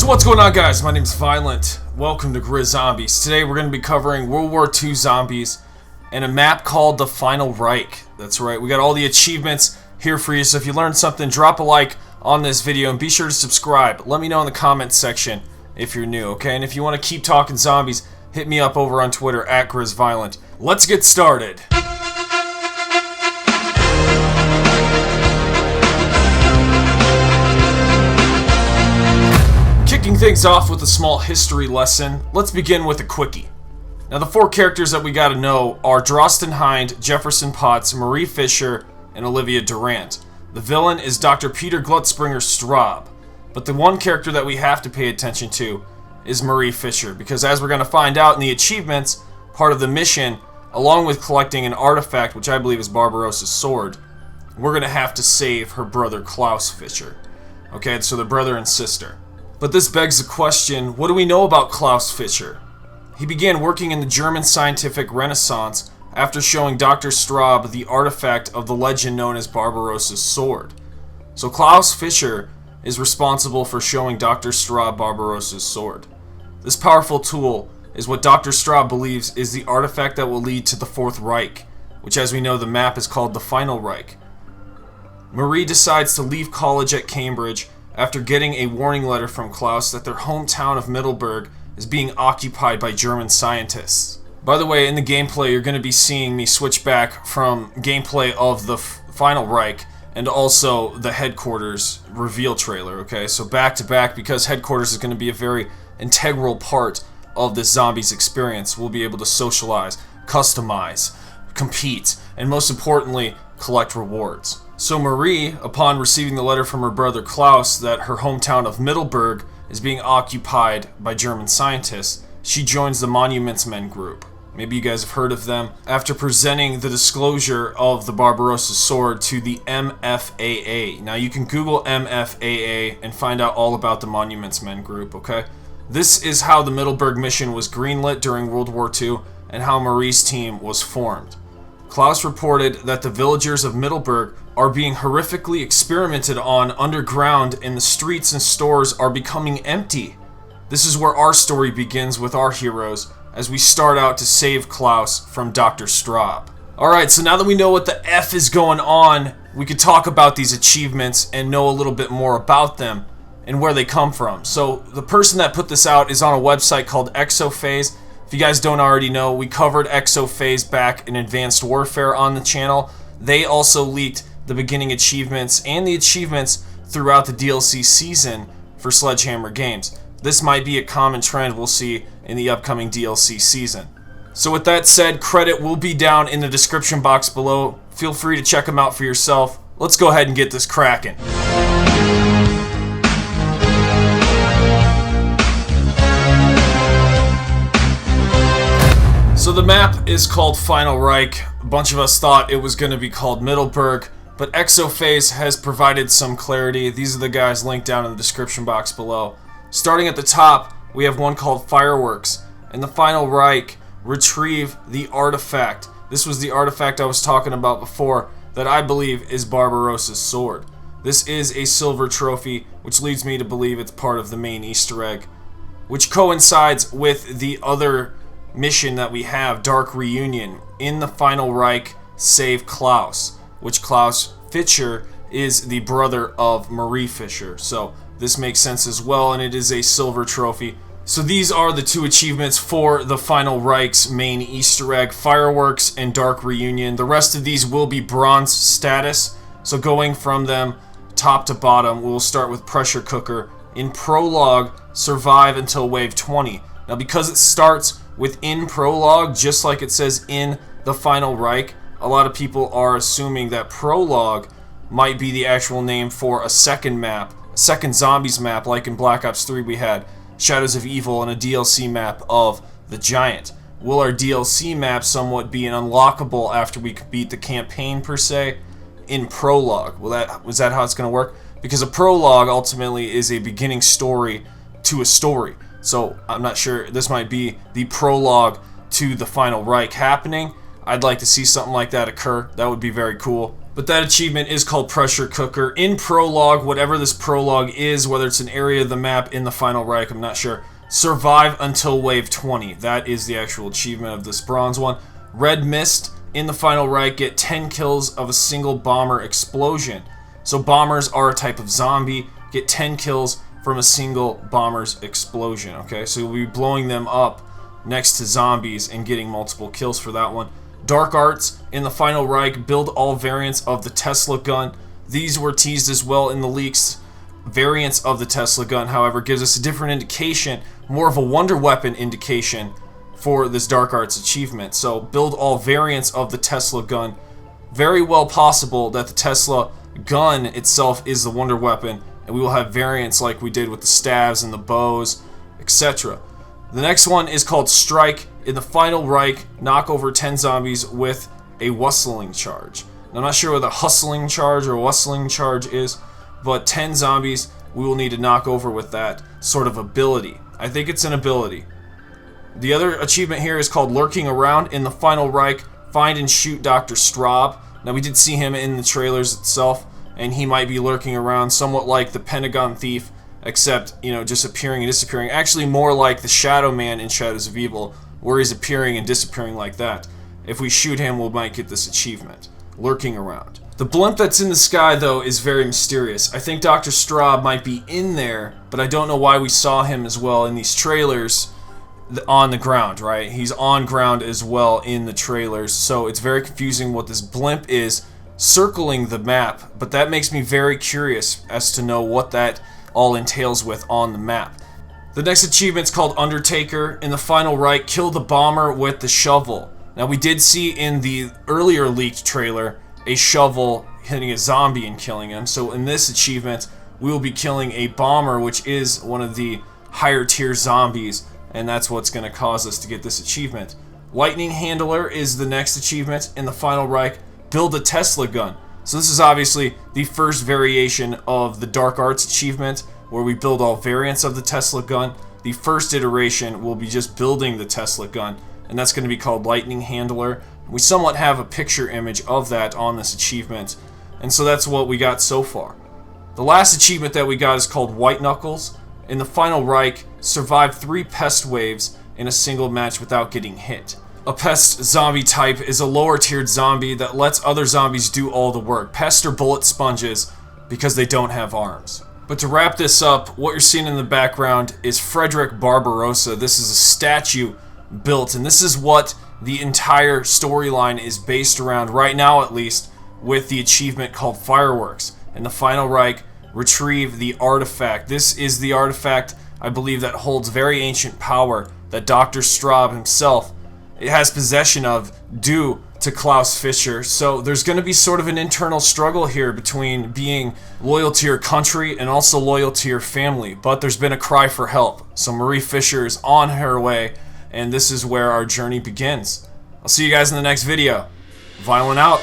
So what's going on, guys? My name's Violent. Welcome to Grizz Zombies. Today we're going to be covering World War II zombies and a map called the Final Reich. That's right, we got all the achievements here for you, so if you learned something, drop a like on this video and be sure to subscribe. Let me know in the comments section if you're new, okay? And if you want to keep talking zombies, hit me up over on Twitter at GrizzViolent. Let's get started. Kicking things off with a small history lesson, let's begin with a quickie. Now the four characters that we gotta know are Drosten Hind, Jefferson Potts, Marie Fisher, and Olivia Durant. The villain is Dr. Peter Gluckspringer Straub. But the one character that we have to pay attention to is Marie Fisher, because as we're gonna find out in the achievements, part of the mission, along with collecting an artifact, which I believe is Barbarossa's sword, we're gonna have to save her brother Klaus Fischer. Okay, so they're brother and sister. But this begs the question, what do we know about Klaus Fischer? He began working in the German scientific renaissance after showing Dr. Straub the artifact of the legend known as Barbarossa's sword. So Klaus Fischer is responsible for showing Dr. Straub Barbarossa's sword. This powerful tool is what Dr. Straub believes is the artifact that will lead to the Fourth Reich, which, as we know, the map is called the Final Reich. Marie decides to leave college at Cambridge after getting a warning letter from Klaus that their hometown of Middleburg is being occupied by German scientists. By the way, in the gameplay, you're going to be seeing me switch back from gameplay of the Final Reich and also the Headquarters reveal trailer, okay? So back to back, because Headquarters is going to be a very integral part of this zombies experience. We'll be able to socialize, customize, compete, and most importantly, collect rewards. So Marie, upon receiving the letter from her brother Klaus that her hometown of Middleburg is being occupied by German scientists, she joins the Monuments Men group. Maybe you guys have heard of them. After presenting the disclosure of the Barbarossa sword to the MFAA. Now you can Google MFAA and find out all about the Monuments Men group, okay? This is how the Middleburg mission was greenlit during World War II and how Marie's team was formed. Klaus reported that the villagers of Middleburg are being horrifically experimented on underground and the streets and stores are becoming empty. This is where our story begins with our heroes as we start out to save Klaus from Dr. Straub. Alright, so now that we know what the F is going on, we could talk about these achievements and know a little bit more about them and where they come from. So the person that put this out is on a website called Exophase. If you guys don't already know, we covered Exophase back in Advanced Warfare on the channel. They also leaked the beginning achievements and the achievements throughout the DLC season for Sledgehammer Games. This might be a common trend we'll see in the upcoming DLC season. So with that said, credit will be down in the description box below. Feel free to check them out for yourself. Let's go ahead and get this cracking. So the map is called Final Reich. A bunch of us thought it was going to be called Middleburg, but Exophase has provided some clarity. These are the guys linked down in the description box below. Starting at the top, we have one called Fireworks. And the Final Reich retrieve the artifact. This was the artifact I was talking about before that I believe is Barbarossa's sword. This is a silver trophy, which leads me to believe it's part of the main Easter egg, which coincides with the other mission that we have, Dark Reunion. In the Final Reich, save Klaus, which Klaus Fischer is the brother of Marie Fischer. So this makes sense as well, and it is a silver trophy. So these are the two achievements for the Final Reich's main Easter egg, Fireworks and Dark Reunion. The rest of these will be bronze status. So going from them top to bottom, we'll start with Pressure Cooker. In Prologue, survive until wave 20. Now because it starts within Prologue, just like it says in the Final Reich, a lot of people are assuming that Prologue might be the actual name for a second map, a second zombies map, like in Black Ops 3 we had Shadows of Evil and a DLC map of the Giant. Will our DLC map somewhat be an unlockable after we beat the campaign per se in Prologue? Was that how it's going to work? Because a Prologue ultimately is a beginning story to a story. So I'm not sure, this might be the prologue to the Final Reich happening. I'd like to see something like that occur. That would be very cool. But that achievement is called Pressure Cooker. In Prologue, whatever this Prologue is, whether it's an area of the map in the Final Reich, I'm not sure. Survive until Wave 20. That is the actual achievement of this bronze one. Red Mist, in the Final Reich, get 10 kills of a single bomber explosion. So bombers are a type of zombie. Get 10 kills from a single bomber's explosion, okay? So you'll be blowing them up next to zombies and getting multiple kills for that one. Dark Arts, in the Final Reich, build all variants of the Tesla gun. These were teased as well in the leaks. Variants of the Tesla gun, however, gives us a different indication, more of a wonder weapon indication for this Dark Arts achievement. So build all variants of the Tesla gun. Very well possible that the Tesla gun itself is the wonder weapon, and we will have variants like we did with the staves and the bows, etc. The next one is called Strike. In the Final Reich, knock over 10 zombies with a whistling charge. Now, I'm not sure what a hustling charge or whistling charge is, but 10 zombies we will need to knock over with that sort of ability. I think it's an ability. The other achievement here is called Lurking Around. In the Final Reich, find and shoot Dr. Straub. Now, we did see him in the trailers itself, and he might be lurking around somewhat like the Pentagon Thief, except, you know, just appearing and disappearing. Actually, more like the Shadow Man in Shadows of Evil, where he's appearing and disappearing like that. If we shoot him, we might get this achievement. Lurking Around. The blimp that's in the sky, though, is very mysterious. I think Dr. Straub might be in there, but I don't know why we saw him as well in these trailers on the ground, right? He's on ground as well in the trailers, so it's very confusing what this blimp is circling the map, but that makes me very curious as to know what that all entails with on the map. The next achievement is called Undertaker. In the Final Reich, kill the bomber with the shovel. Now, we did see in the earlier leaked trailer a shovel hitting a zombie and killing him. So in this achievement, we will be killing a bomber, which is one of the higher tier zombies, and that's what's going to cause us to get this achievement. Lightning Handler is the next achievement. In the Final Reich, build a Tesla gun. So this is obviously the first variation of the Dark Arts achievement, where we build all variants of the Tesla gun. The first iteration will be just building the Tesla gun, and that's going to be called Lightning Handler. We somewhat have a picture image of that on this achievement, and so that's what we got so far. The last achievement that we got is called White Knuckles. In the Final Reich, survive 3 pest waves in a single match without getting hit. A pest zombie type is a lower tiered zombie that lets other zombies do all the work. Pests are bullet sponges because they don't have arms. But to wrap this up, what you're seeing in the background is Frederick Barbarossa. This is a statue built, and this is what the entire storyline is based around, right now at least, with the achievement called Fireworks. In the Final Reich, retrieve the artifact. This is the artifact, I believe, that holds very ancient power that Dr. Straub himself has possession of due to Klaus Fischer. So there's going to be sort of an internal struggle here between being loyal to your country and also loyal to your family. But there's been a cry for help. So Marie Fischer is on her way, and this is where our journey begins. I'll see you guys in the next video. Violent out.